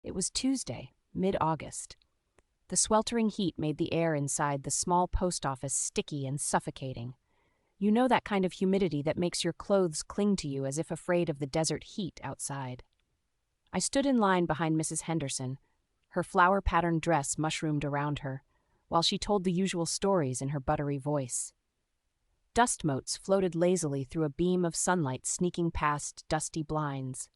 It was Tuesday, mid-August. The sweltering heat made the air inside the small post office sticky and suffocating. You know that kind of humidity that makes your clothes cling to you as if afraid of the desert heat outside. I stood in line behind Mrs. Henderson, her flower-patterned dress mushroomed around her, while she told the usual stories in her buttery voice. Dust motes floated lazily through a beam of sunlight sneaking past dusty blinds.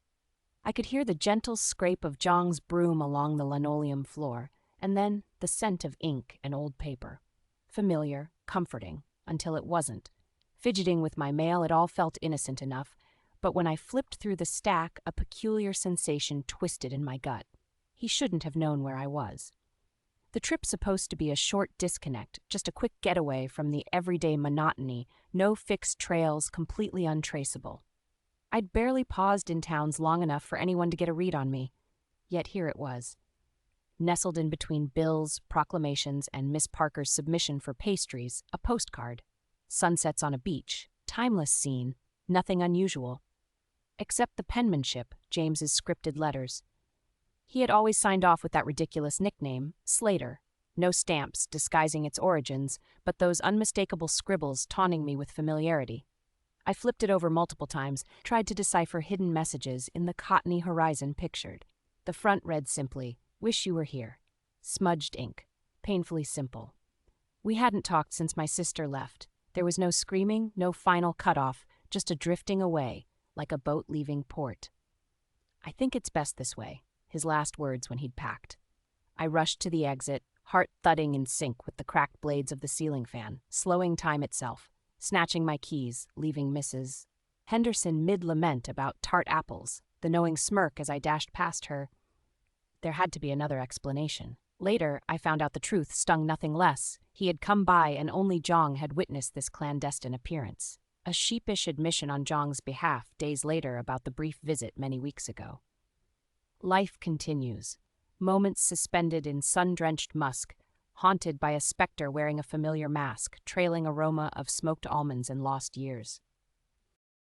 I could hear the gentle scrape of Zhang's broom along the linoleum floor, and then the scent of ink and old paper. Familiar, comforting, until it wasn't. Fidgeting with my mail, it all felt innocent enough, but when I flipped through the stack, a peculiar sensation twisted in my gut. He shouldn't have known where I was. The trip's supposed to be a short disconnect, just a quick getaway from the everyday monotony, no fixed trails, completely untraceable. I'd barely paused in towns long enough for anyone to get a read on me. Yet here it was. Nestled in between bills, proclamations, and Miss Parker's submission for pastries, a postcard. Sunsets on a beach, timeless scene, nothing unusual. Except the penmanship, James's scripted letters. He had always signed off with that ridiculous nickname, Slater. No stamps disguising its origins, but those unmistakable scribbles taunting me with familiarity. I flipped it over multiple times, tried to decipher hidden messages in the cottony horizon pictured. The front read simply, "Wish you were here." Smudged ink. Painfully simple. We hadn't talked since my sister left. There was no screaming, no final cutoff, just a drifting away, like a boat leaving port. "I think it's best this way," his last words when he'd packed. I rushed to the exit, heart thudding in sync with the cracked blades of the ceiling fan, slowing time itself, snatching my keys, leaving Mrs. Henderson mid-lament about tart apples, the knowing smirk as I dashed past her. There had to be another explanation. Later, I found out the truth stung nothing less. He had come by and only Zhang had witnessed this clandestine appearance. A sheepish admission on Zhang's behalf days later about the brief visit many weeks ago. Life continues. Moments suspended in sun-drenched musk, haunted by a specter wearing a familiar mask, trailing aroma of smoked almonds and lost years.